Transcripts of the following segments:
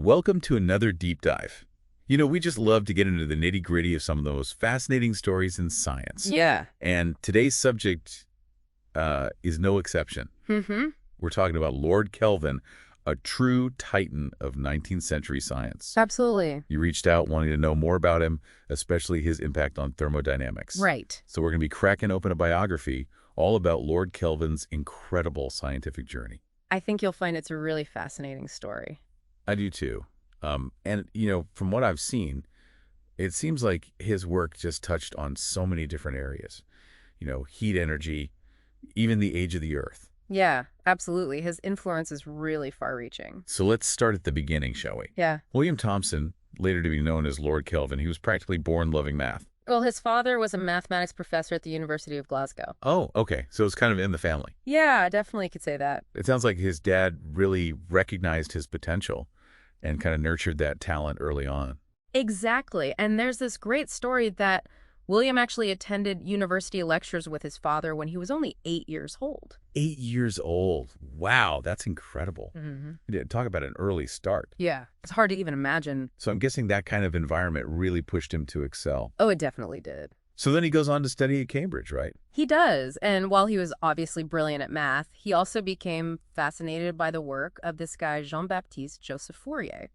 Welcome to another deep dive. We just love to get into the nitty-gritty of some of the most fascinating stories in science. Yeah. And today's subject is no exception. Mm-hmm. We're talking about Lord Kelvin, a true titan of 19th century science. Absolutely. You reached out wanting to know more about him, especially his impact on thermodynamics. Right. So we're going to be cracking open a biography all about Lord Kelvin's incredible scientific journey. I think you'll find it's a really fascinating story. I do too. From what I've seen, it seems like his work just touched on so many different areas. Heat energy, even the age of the Earth. Yeah, absolutely. His influence is really far-reaching. So let's start at the beginning, shall we? Yeah. William Thomson, later to be known as Lord Kelvin, he was practically born loving math. Well, his father was a mathematics professor at the University of Glasgow. Oh, okay. So it's kind of in the family. Yeah, definitely could say that. It sounds like his dad really recognized his potential and kind of nurtured that talent early on. Exactly. And there's this great story that William actually attended university lectures with his father when he was only 8 years old. 8 years old. Wow, that's incredible. Mm-hmm. Talk about an early start. Yeah, it's hard to even imagine. So I'm guessing that kind of environment really pushed him to excel. Oh, it definitely did. So then he goes on to study at Cambridge, right? He does, and while he was obviously brilliant at math, he also became fascinated by the work of this guy Jean-Baptiste Joseph Fourier.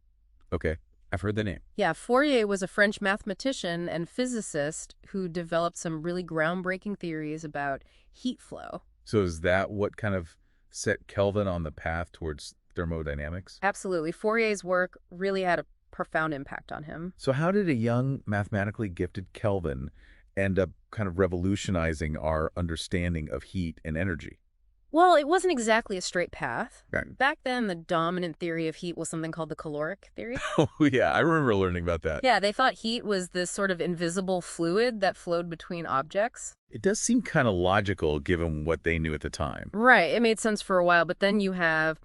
Okay, I've heard the name. Yeah, Fourier was a French mathematician and physicist who developed some really groundbreaking theories about heat flow. So is that what kind of set Kelvin on the path towards thermodynamics? Absolutely. Fourier's work really had a profound impact on him. So how did a young, mathematically gifted Kelvin end up kind of revolutionizing our understanding of heat and energy? Well, it wasn't exactly a straight path. Right. Back then, the dominant theory of heat was something called the caloric theory. Oh, yeah, I remember learning about that. Yeah, they thought heat was this sort of invisible fluid that flowed between objects. It does seem kind of logical given what they knew at the time. Right, it made sense for a while, but then you have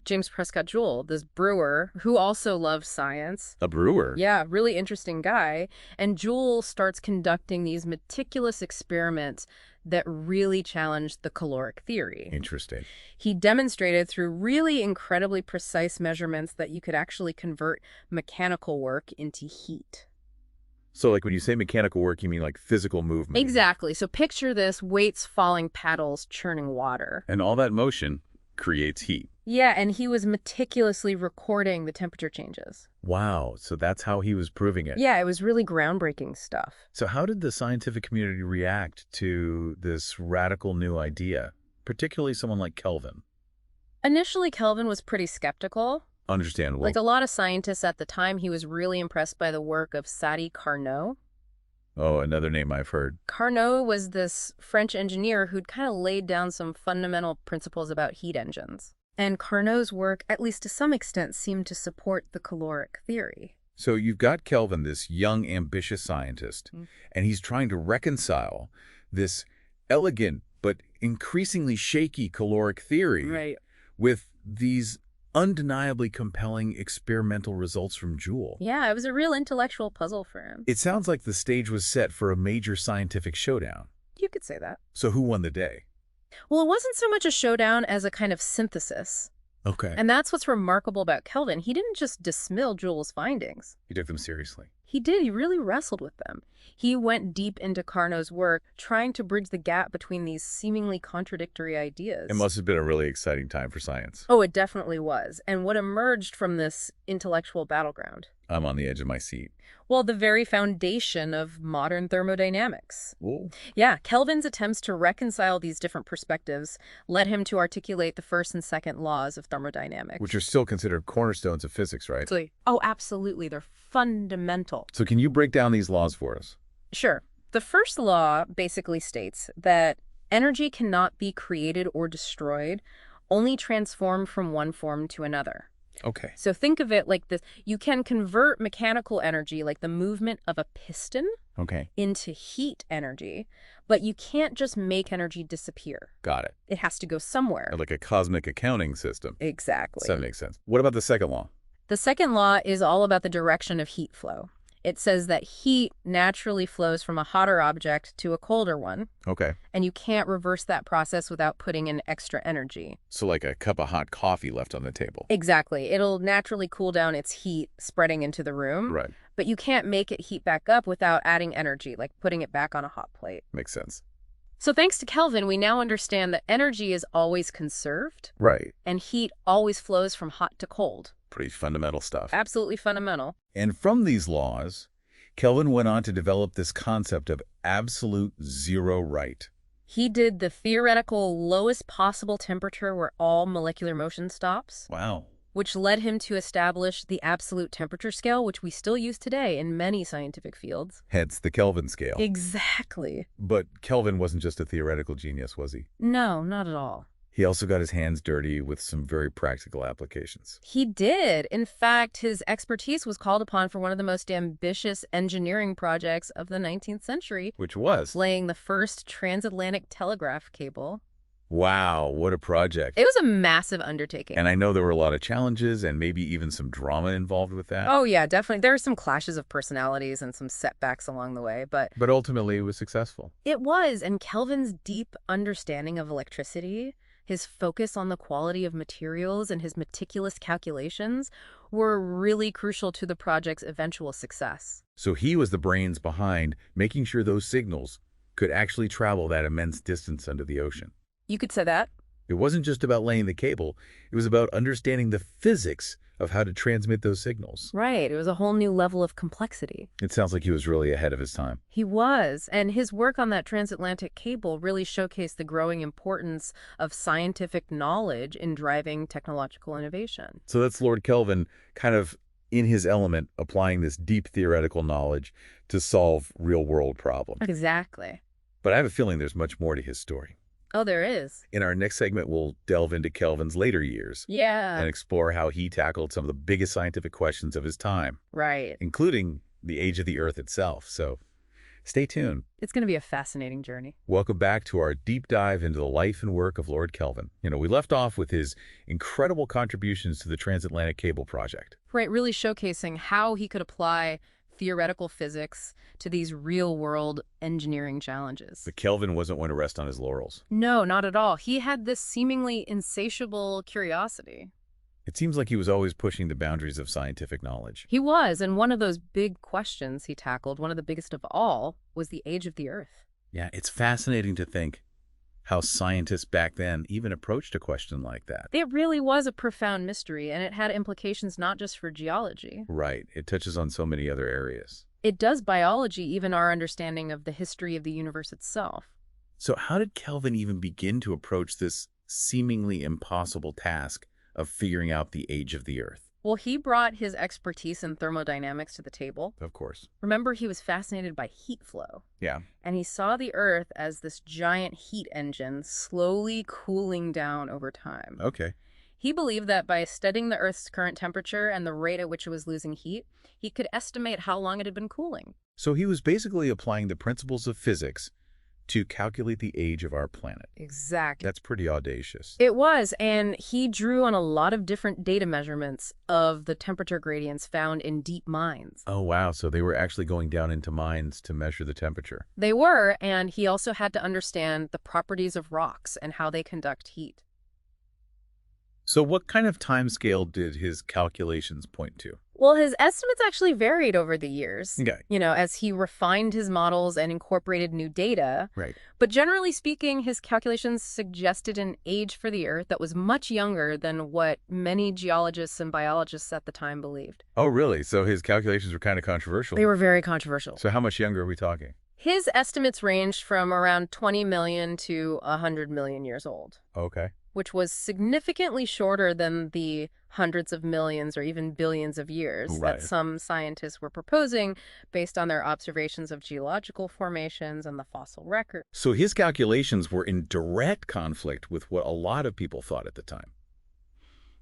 James Prescott Joule, this brewer, who also loved science. A brewer? Yeah, really interesting guy. And Joule starts conducting these meticulous experiments that really challenged the caloric theory. Interesting. He demonstrated through really incredibly precise measurements that you could actually convert mechanical work into heat. So like when you say mechanical work, you mean like physical movement? Exactly. So picture this, weights falling, paddles churning water. And all that motion creates heat. Yeah, and he was meticulously recording the temperature changes. Wow, so that's how he was proving it. Yeah, it was really groundbreaking stuff. So how did the scientific community react to this radical new idea, particularly someone like Kelvin? Initially, Kelvin was pretty skeptical. Understandable. Like a lot of scientists at the time, he was really impressed by the work of Sadi Carnot. Oh, another name I've heard. Carnot was this French engineer who'd kind of laid down some fundamental principles about heat engines. And Carnot's work, at least to some extent, seemed to support the caloric theory. So you've got Kelvin, this young, ambitious scientist, and he's trying to reconcile this elegant but increasingly shaky caloric theory with these undeniably compelling experimental results from Joule. Yeah, it was a real intellectual puzzle for him. It sounds like the stage was set for a major scientific showdown. You could say that. So who won the day? Well, it wasn't so much a showdown as a kind of synthesis. Okay. And that's what's remarkable about Kelvin. He didn't just dismiss Joule's findings. He took them seriously. He did. He really wrestled with them. He went deep into Carnot's work, trying to bridge the gap between these seemingly contradictory ideas. It must have been a really exciting time for science. Oh, it definitely was. And what emerged from this intellectual battleground? I'm on the edge of my seat. Well, the very foundation of modern thermodynamics. Whoa. Yeah, Kelvin's attempts to reconcile these different perspectives led him to articulate the first and second laws of thermodynamics. Which are still considered cornerstones of physics, right? Oh, absolutely. They're fundamental. So can you break down these laws for us? Sure. The first law basically states that energy cannot be created or destroyed, only transformed from one form to another. Okay. So think of it like this. You can convert mechanical energy, like the movement of a piston, into heat energy, but you can't just make energy disappear. Got it. It has to go somewhere. Like a cosmic accounting system. Exactly. That makes sense. What about the second law? The second law is all about the direction of heat flow. It says that heat naturally flows from a hotter object to a colder one. Okay. And you can't reverse that process without putting in extra energy. So like a cup of hot coffee left on the table. Exactly. It'll naturally cool down its heat spreading into the room. Right. But you can't make it heat back up without adding energy, like putting it back on a hot plate. Makes sense. So thanks to Kelvin, we now understand that energy is always conserved. Right. And heat always flows from hot to cold. Pretty fundamental stuff. Absolutely fundamental. And from these laws, Kelvin went on to develop this concept of absolute zero right. He did the theoretical lowest possible temperature where all molecular motion stops. Wow. Which led him to establish the absolute temperature scale, which we still use today in many scientific fields. Hence the Kelvin scale. Exactly. But Kelvin wasn't just a theoretical genius, was he? No, not at all. He also got his hands dirty with some very practical applications. He did. In fact, his expertise was called upon for one of the most ambitious engineering projects of the 19th century. Which was? Laying the first transatlantic telegraph cable. Wow, what a project. It was a massive undertaking. And I know there were a lot of challenges and maybe even some drama involved with that. Oh, yeah, definitely. There were some clashes of personalities and some setbacks along the way, but ultimately it was successful. It was, and Kelvin's deep understanding of electricity, his focus on the quality of materials, and his meticulous calculations were really crucial to the project's eventual success. So he was the brains behind making sure those signals could actually travel that immense distance under the ocean. You could say that. It wasn't just about laying the cable. It was about understanding the physics of how to transmit those signals. Right. It was a whole new level of complexity. It sounds like he was really ahead of his time. He was. And his work on that transatlantic cable really showcased the growing importance of scientific knowledge in driving technological innovation. So that's Lord Kelvin kind of in his element, applying this deep theoretical knowledge to solve real-world problems. Exactly. But I have a feeling there's much more to his story. Oh, there is. In our next segment, we'll delve into Kelvin's later years. Yeah. And explore how he tackled some of the biggest scientific questions of his time. Right. Including the age of the Earth itself. So stay tuned. It's going to be a fascinating journey. Welcome back to our deep dive into the life and work of Lord Kelvin. We left off with his incredible contributions to the transatlantic cable project. Right, really showcasing how he could apply theoretical physics to these real-world engineering challenges. But Kelvin wasn't one to rest on his laurels. No, not at all. He had this seemingly insatiable curiosity. It seems like he was always pushing the boundaries of scientific knowledge. He was, and one of those big questions he tackled, one of the biggest of all, was the age of the Earth. Yeah, it's fascinating to think how scientists back then even approached a question like that. It really was a profound mystery, and it had implications not just for geology. Right. It touches on so many other areas. It does biology, even our understanding of the history of the universe itself. So how did Kelvin even begin to approach this seemingly impossible task of figuring out the age of the Earth? Well, he brought his expertise in thermodynamics to the table. Of course. Remember, he was fascinated by heat flow. Yeah. And he saw the Earth as this giant heat engine slowly cooling down over time. Okay. He believed that by studying the Earth's current temperature and the rate at which it was losing heat, he could estimate how long it had been cooling. So he was basically applying the principles of physics to calculate the age of our planet. Exactly. That's pretty audacious. It was, and he drew on a lot of different data measurements of the temperature gradients found in deep mines. Oh, wow. So they were actually going down into mines to measure the temperature. They were, and he also had to understand the properties of rocks and how they conduct heat. So what kind of time scale did his calculations point to? Well, his estimates actually varied over the years, Okay. As he refined his models and incorporated new data. Right. But generally speaking, his calculations suggested an age for the Earth that was much younger than what many geologists and biologists at the time believed. Oh, really? So his calculations were kind of controversial. They were very controversial. So how much younger are we talking? His estimates ranged from around 20 million to 100 million years old. Okay. Which was significantly shorter than the hundreds of millions or even billions of years that some scientists were proposing based on their observations of geological formations and the fossil record. So his calculations were in direct conflict with what a lot of people thought at the time.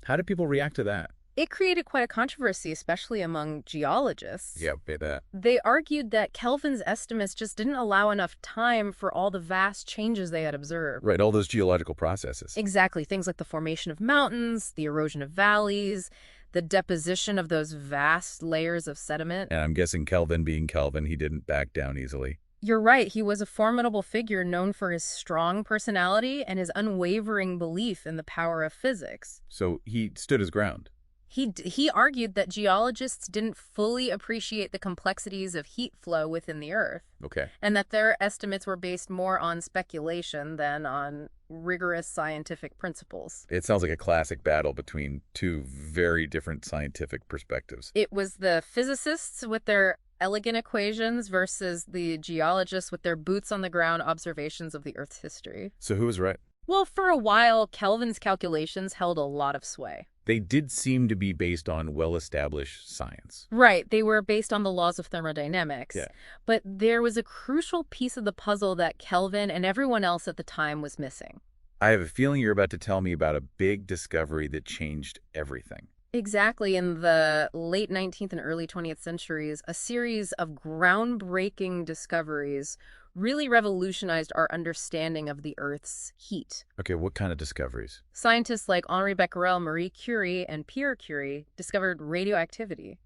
How did people react to that? It created quite a controversy, especially among geologists. Yeah, bet that. They argued that Kelvin's estimates just didn't allow enough time for all the vast changes they had observed. Right, all those geological processes. Exactly. Things like the formation of mountains, the erosion of valleys. the deposition of those vast layers of sediment. And I'm guessing Kelvin being Kelvin, he didn't back down easily. You're right. He was a formidable figure known for his strong personality and his unwavering belief in the power of physics. So he stood his ground. He argued that geologists didn't fully appreciate the complexities of heat flow within the Earth. Okay. And that their estimates were based more on speculation than on rigorous scientific principles. It sounds like a classic battle between two very different scientific perspectives. It was the physicists with their elegant equations versus the geologists with their boots-on-the-ground observations of the Earth's history. So who was right? Well, for a while, Kelvin's calculations held a lot of sway. They did seem to be based on well-established science. Right. They were based on the laws of thermodynamics. Yeah. But there was a crucial piece of the puzzle that Kelvin and everyone else at the time was missing. I have a feeling you're about to tell me about a big discovery that changed everything. Exactly. In the late 19th and early 20th centuries, a series of groundbreaking discoveries really revolutionized our understanding of the Earth's heat. Okay, what kind of discoveries? Scientists like Henri Becquerel, Marie Curie, and Pierre Curie discovered radioactivity.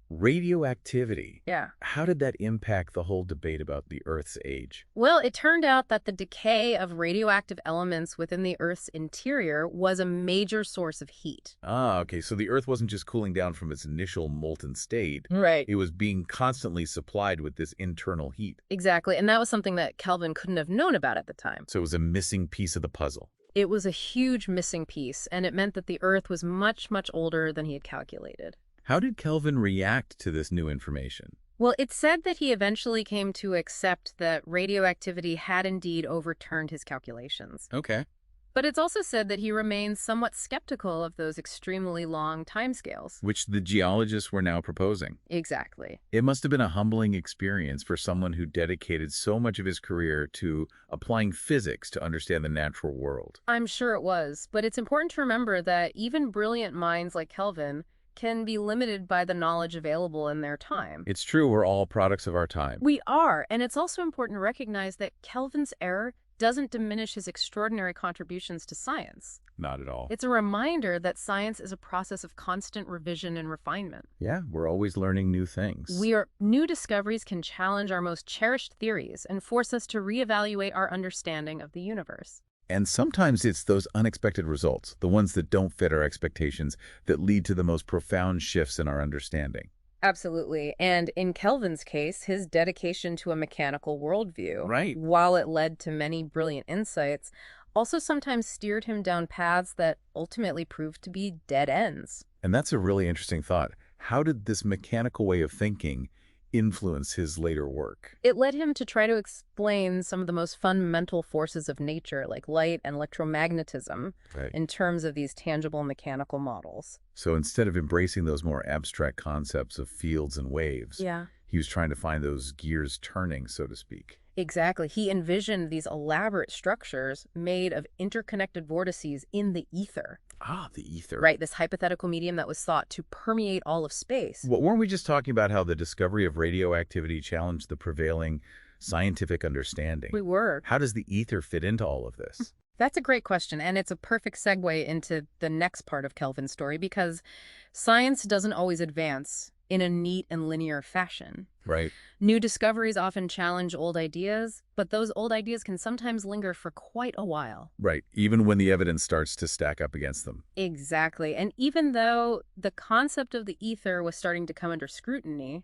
Radioactivity. Yeah. How did that impact the whole debate about the Earth's age? Well, it turned out that the decay of radioactive elements within the Earth's interior was a major source of heat. Ah, okay, so the Earth wasn't just cooling down from its initial molten state. Right. It was being constantly supplied with this internal heat. Exactly, and that was something that Kelvin couldn't have known about at the time. So it was a missing piece of the puzzle. It was a huge missing piece, and it meant that the Earth was much, much older than he had calculated. How did Kelvin react to this new information? Well, it's said that he eventually came to accept that radioactivity had indeed overturned his calculations. Okay. But it's also said that he remains somewhat skeptical of those extremely long timescales. Which the geologists were now proposing. Exactly. It must have been a humbling experience for someone who dedicated so much of his career to applying physics to understand the natural world. I'm sure it was, but it's important to remember that even brilliant minds like Kelvin can be limited by the knowledge available in their time. It's true, we're all products of our time. We are, and it's also important to recognize that Kelvin's error doesn't diminish his extraordinary contributions to science. Not at all. It's a reminder that science is a process of constant revision and refinement. Yeah, we're always learning new things. New discoveries can challenge our most cherished theories and force us to reevaluate our understanding of the universe. And sometimes it's those unexpected results, the ones that don't fit our expectations, that lead to the most profound shifts in our understanding. Absolutely. And in Kelvin's case, his dedication to a mechanical worldview, Right. while it led to many brilliant insights, also sometimes steered him down paths that ultimately proved to be dead ends. And that's a really interesting thought. How did this mechanical way of thinking influence his later work? It led him to try to explain some of the most fundamental forces of nature, like light and electromagnetism, Right. in terms of these tangible mechanical models. So instead of embracing those more abstract concepts of fields and waves, he was trying to find those gears turning, so to speak. Exactly. He envisioned these elaborate structures made of interconnected vortices in the ether. Ah, the ether. Right, this hypothetical medium that was thought to permeate all of space. Well, weren't we just talking about how the discovery of radioactivity challenged the prevailing scientific understanding? We were. How does the ether fit into all of this? That's a great question, and it's a perfect segue into the next part of Kelvin's story, because science doesn't always advance in a neat and linear fashion. Right. New discoveries often challenge old ideas, but those old ideas can sometimes linger for quite a while. Right, even when the evidence starts to stack up against them. Exactly, and even though the concept of the ether was starting to come under scrutiny,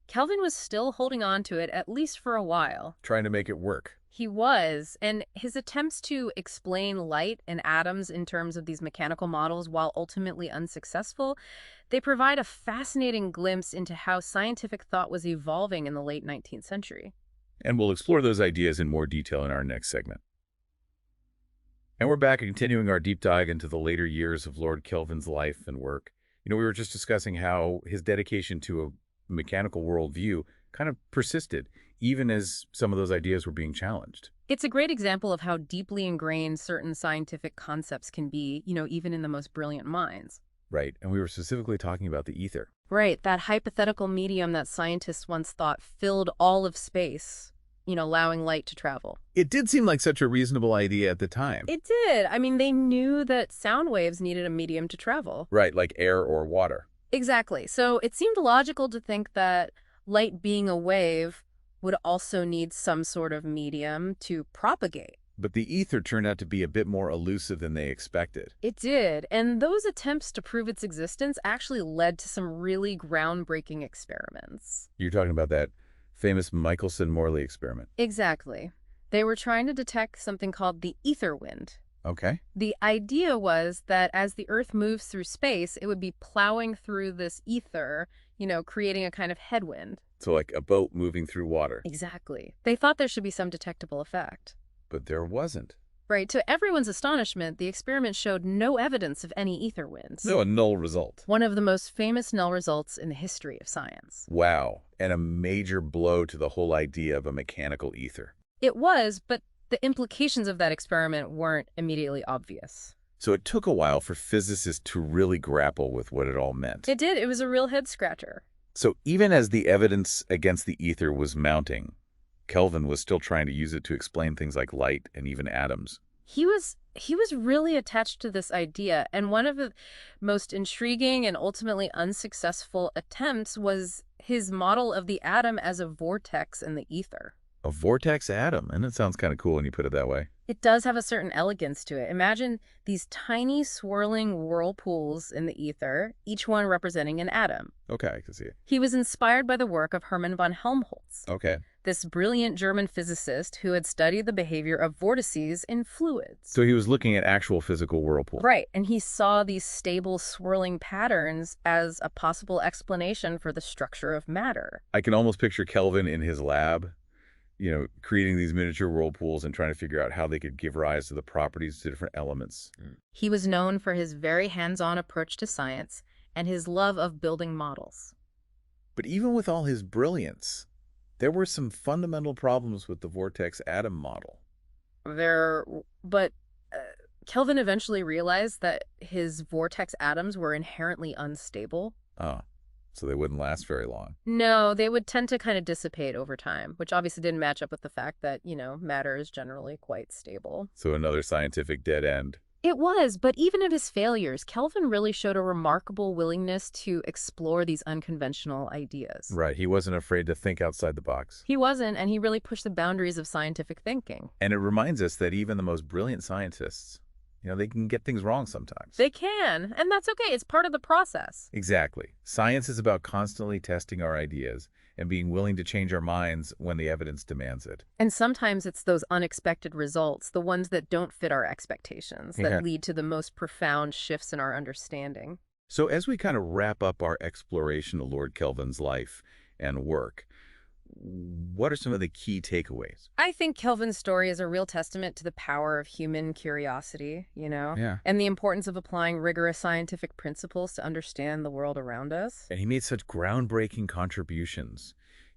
Kelvin was still holding on to it, at least for a while. Trying to make it work. He was, and his attempts to explain light and atoms in terms of these mechanical models, while ultimately unsuccessful, they provide a fascinating glimpse into how scientific thought was evolving in the late 19th century. And we'll explore those ideas in more detail in our next segment. And we're back continuing our deep dive into the later years of Lord Kelvin's life and work. We were just discussing how his dedication to a mechanical worldview kind of persisted, even as some of those ideas were being challenged. It's a great example of how deeply ingrained certain scientific concepts can be, even in the most brilliant minds. Right, and we were specifically talking about the ether. Right, that hypothetical medium that scientists once thought filled all of space. allowing light to travel. It did seem like such a reasonable idea at the time. It did. I mean, they knew that sound waves needed a medium to travel. Right, like air or water. Exactly. So it seemed logical to think that light being a wave would also need some sort of medium to propagate. But the ether turned out to be a bit more elusive than they expected. It did, and those attempts to prove its existence actually led to some really groundbreaking experiments. You're talking about that famous Michelson-Morley experiment. Exactly. They were trying to detect something called the ether wind. Okay. The idea was that as the Earth moves through space, it would be plowing through this ether, creating a kind of headwind. So like a boat moving through water. Exactly. They thought there should be some detectable effect. But there wasn't. Right. To everyone's astonishment, the experiment showed no evidence of any ether winds. No, a null result. One of the most famous null results in the history of science. Wow. And a major blow to the whole idea of a mechanical ether. It was, but the implications of that experiment weren't immediately obvious. So it took a while for physicists to really grapple with what it all meant. It did. It was a real head-scratcher. So even as the evidence against the ether was mounting, Kelvin was still trying to use it to explain things like light and even atoms. He was really attached to this idea, and one of the most intriguing and ultimately unsuccessful attempts was his model of the atom as a vortex in the ether. A vortex atom, and it sounds kind of cool when you put it that way. It does have a certain elegance to it. Imagine these tiny swirling whirlpools in the ether, each one representing an atom. Okay, I can see it. He was inspired by the work of Hermann von Helmholtz. Okay. This brilliant German physicist who had studied the behavior of vortices in fluids. So he was looking at actual physical whirlpools. Right, and he saw these stable swirling patterns as a possible explanation for the structure of matter. I can almost picture Kelvin in his lab, creating these miniature whirlpools and trying to figure out how they could give rise to the properties to different elements. He was known for his very hands-on approach to science and his love of building models. But even with all his brilliance, there were some fundamental problems with the vortex atom model. But Kelvin eventually realized that his vortex atoms were inherently unstable. Oh, so they wouldn't last very long. No, they would tend to kind of dissipate over time, which obviously didn't match up with the fact that, matter is generally quite stable. So another scientific dead end. It was, but even at his failures, Kelvin really showed a remarkable willingness to explore these unconventional ideas. Right, he wasn't afraid to think outside the box. He wasn't, and he really pushed the boundaries of scientific thinking. And it reminds us that even the most brilliant scientists, they can get things wrong sometimes. They can, and that's okay. It's part of the process. Exactly. Science is about constantly testing our ideas and being willing to change our minds when the evidence demands it. And sometimes it's those unexpected results, the ones that don't fit our expectations, that lead to the most profound shifts in our understanding. So as we kind of wrap up our exploration of Lord Kelvin's life and work, what are some of the key takeaways? I think Kelvin's story is a real testament to the power of human curiosity, and the importance of applying rigorous scientific principles to understand the world around us. And he made such groundbreaking contributions,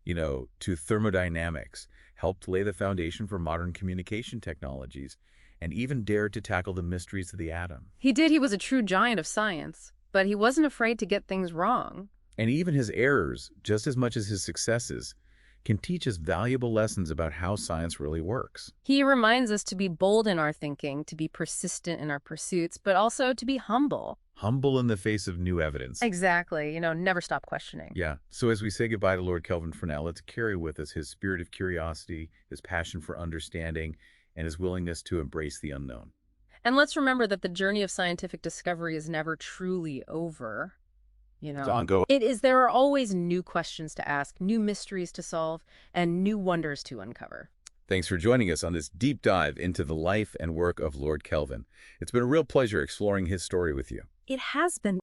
to thermodynamics, helped lay the foundation for modern communication technologies, and even dared to tackle the mysteries of the atom. He did. He was a true giant of science, but he wasn't afraid to get things wrong. And even his errors, just as much as his successes, can teach us valuable lessons about how science really works. He reminds us to be bold in our thinking, to be persistent in our pursuits, but also to be humble. Humble in the face of new evidence. Exactly. Never stop questioning. Yeah. So as we say goodbye to Lord Kelvin for now, let's carry with us his spirit of curiosity, his passion for understanding, and his willingness to embrace the unknown. And let's remember that the journey of scientific discovery is never truly over. It's ongoing. There are always new questions to ask, new mysteries to solve, and new wonders to uncover. Thanks for joining us on this deep dive into the life and work of Lord Kelvin. It's been a real pleasure exploring his story with you. It has been.